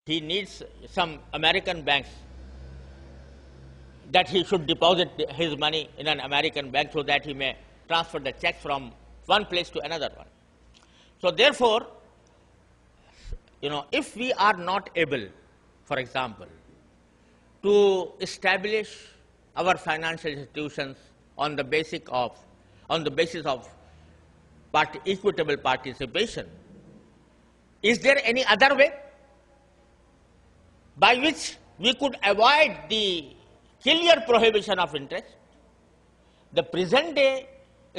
he needs some American banks that he should deposit his money in an American bank so that he may transfer the checks from one place to another one. So therefore, if we are not able, for example, to establish our financial institutions on the basis of equitable participation, is there any other way by which we could avoid the clear prohibition of interest? The present day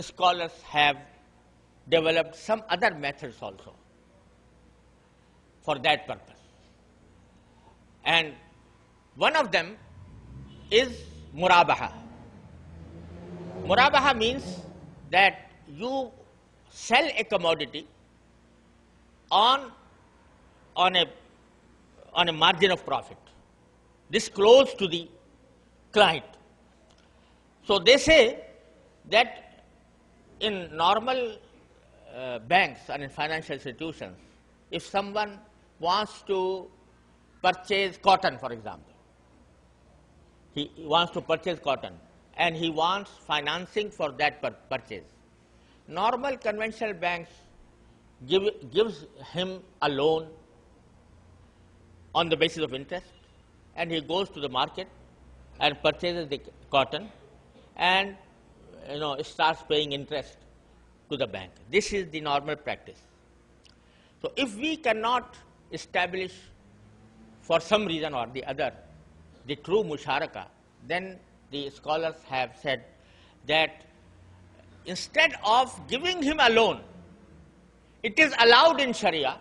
scholars have developed some other methods also for that purpose. And one of them is murabaha. Murabaha means that you sell a commodity on a margin of profit, disclosed to the client. So they say that in normal banks and in financial institutions, if someone wants to purchase cotton, for example, he wants to purchase cotton and he wants financing for that purchase, normal conventional banks gives him a loan on the basis of interest, and he goes to the market and purchases the cotton and starts paying interest to the bank. This is the normal practice. So if we cannot establish for some reason or the other the true musharaka, then the scholars have said that instead of giving him a loan, it is allowed in Sharia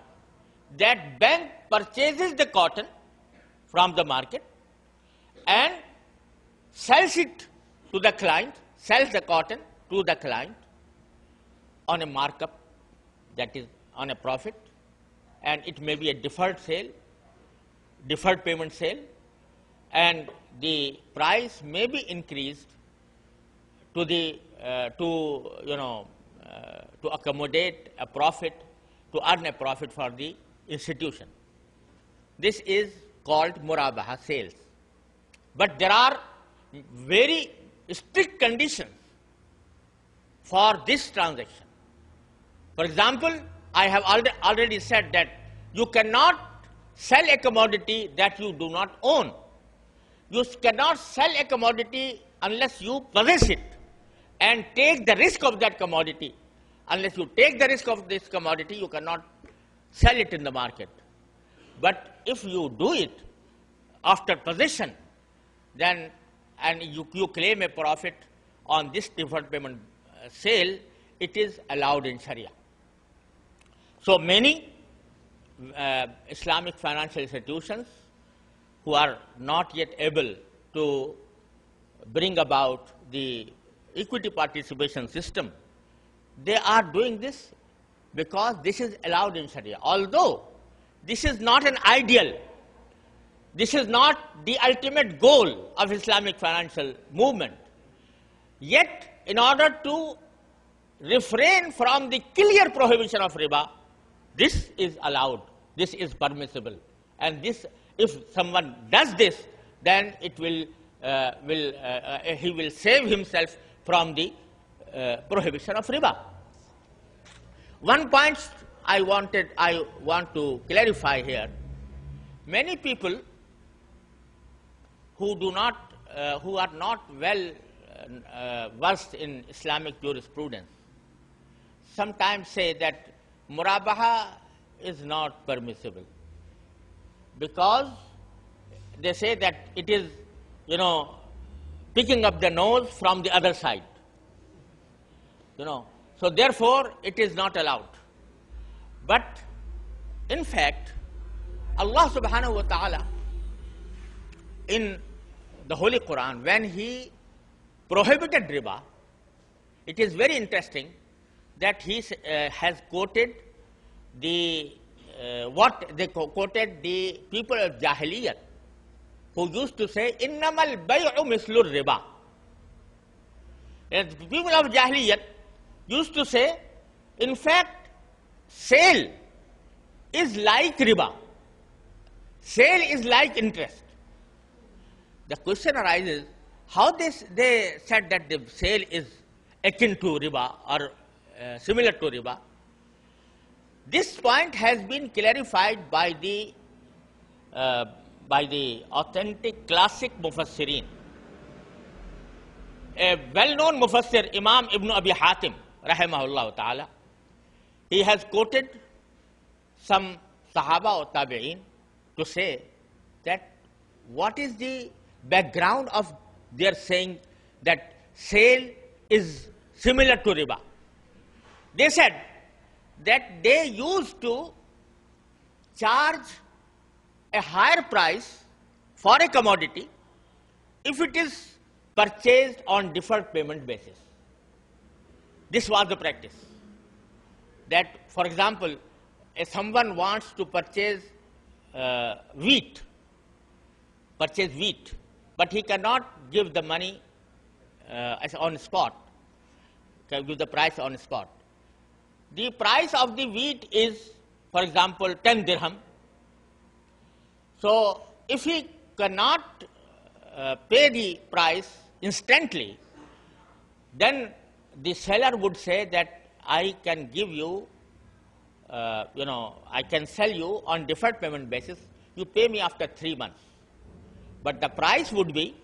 that bank purchases the cotton from the market and sells it to the client, sells the cotton to the client on a markup, that is on a profit, and it may be a deferred payment sale, and the price may be increased to accommodate a profit, to earn a profit for the institution. This is called murabaha, sales. But there are very strict conditions for this transaction. For example, I have already said that you cannot sell a commodity that you do not own. You cannot sell a commodity unless you possess it and take the risk of that commodity. Unless you take the risk of this commodity, you cannot sell it in the market. But if you do it after possession, then and you claim a profit on this deferred payment sale, it is allowed in Sharia. So many Islamic financial institutions who are not yet able to bring about the equity participation system, they are doing this because this is allowed in Sharia. Although this is not an ideal, this is not the ultimate goal of Islamic financial movement, yet in order to refrain from the clear prohibition of riba, this is allowed, this is permissible, and this, if someone does this, then it he will save himself from the prohibition of riba. One point I want to clarify here: many people who are not well versed in Islamic jurisprudence sometimes say that murabaha is not permissible, because they say that it is, picking up the nose from the other side. So therefore it is not allowed. But in fact, Allah subhanahu wa ta'ala in the Holy Quran, when He prohibited riba, it is very interesting that He has quoted quoted the people of Jahiliyyah, who used to say, innamal bay'u mislur riba. And the people of Jahiliyyah used to say, in fact, sale is like riba. Sale is like interest. The question arises, how they said that the sale is akin to riba or similar to riba. This point has been clarified by the authentic classic Mufassirin. A well-known Mufassir, Imam Ibn Abi Hatim, rahimahullah ta'ala, he has quoted some Sahaba or Tabi'een to say that what is the background of their saying that sale is similar to riba. They said that they used to charge a higher price for a commodity if it is purchased on deferred payment basis. This was the practice. That, for example, if someone wants to purchase wheat, but he cannot give the money on spot, can give the price on spot. The price of the wheat is, for example, 10 dirham. So, if he cannot pay the price instantly, then the seller would say that I can give you, I can sell you on deferred payment basis. You pay me after 3 months. But the price would be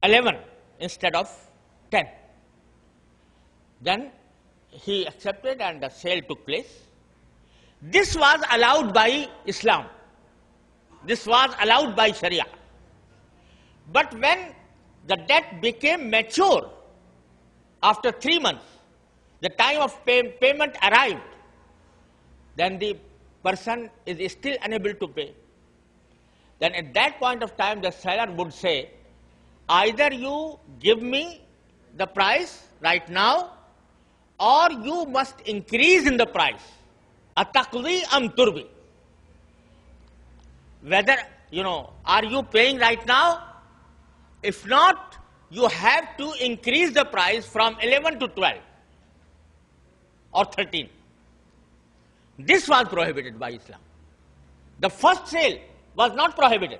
11 instead of 10. Then he accepted and the sale took place. This was allowed by Islam. This was allowed by Sharia. But when the debt became mature, after 3 months, the time of payment arrived, then the person is still unable to pay. Then at that point of time, the seller would say, either you give me the price right now, or you must increase in the price. Ataqdi am turbi. Whether, are you paying right now? If not, you have to increase the price from 11 to 12 or 13. This was prohibited by Islam. The first sale was not prohibited.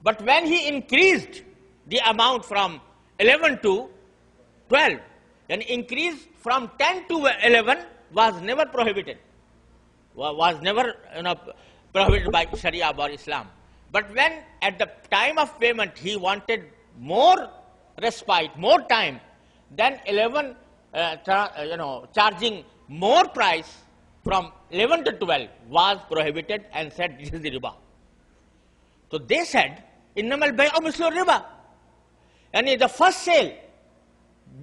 But when he increased the amount from 11 to 12, then increase from 10 to 11 was never prohibited. Was never prohibited by Sharia or Islam. But when at the time of payment he wanted more respite, more time, then 11, charging more price from 11 to 12 was prohibited and said this is the riba. So they said, innamal bay'u mislu riba. And in the first sale,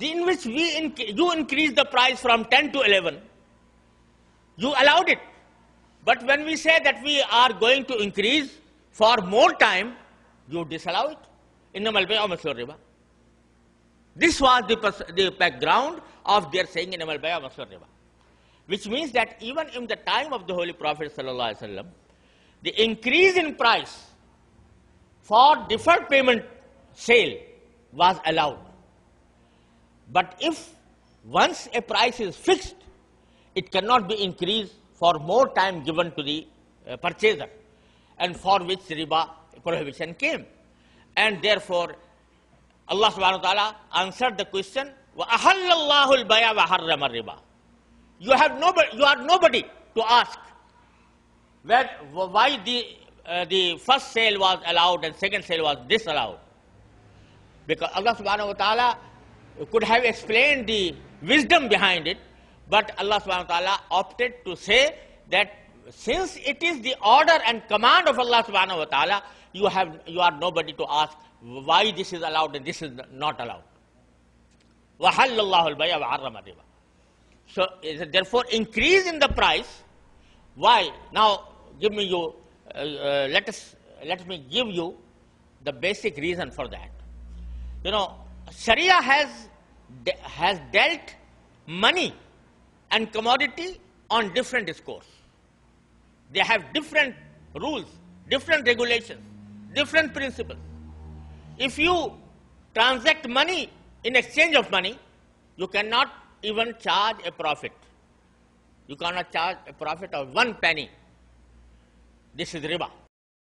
in which you increase the price from 10 to 11, you allowed it. But when we say that we are going to increase for more time, you disallow it. Innamal bay'u mislu riba. This was the background of their saying innamal bay'u mislu riba. Which means that even in the time of the Holy Prophet ﷺ, the increase in price for deferred payment sale was allowed. But if once a price is fixed, it cannot be increased for more time given to the purchaser, and for which riba prohibition came. And therefore, Allah subhanahu wa ta'ala answered the question, وَأَحَلَّ اللَّهُ الْبَيْعَ وَحَرَّمَ الرِّبَى. You are nobody to ask why the first sale was allowed and second sale was disallowed. Because Allah subhanahu wa ta'ala could have explained the wisdom behind it, but Allah subhanahu wa ta'ala opted to say that since it is the order and command of Allah subhanahu wa ta'ala, you are nobody to ask why this is allowed and this is not allowed. وَحَلَّ اللَّهُ الْبَيْعَ وَحَرَّمَ الرِّبَى. So therefore, increase in the price. Why? Now, let me give you the basic reason for that. Sharia has dealt money and commodity on different scores. They have different rules, different regulations, different principles. If you transact money in exchange of money, you cannot even charge a profit. You cannot charge a profit of 1 penny. This is riba.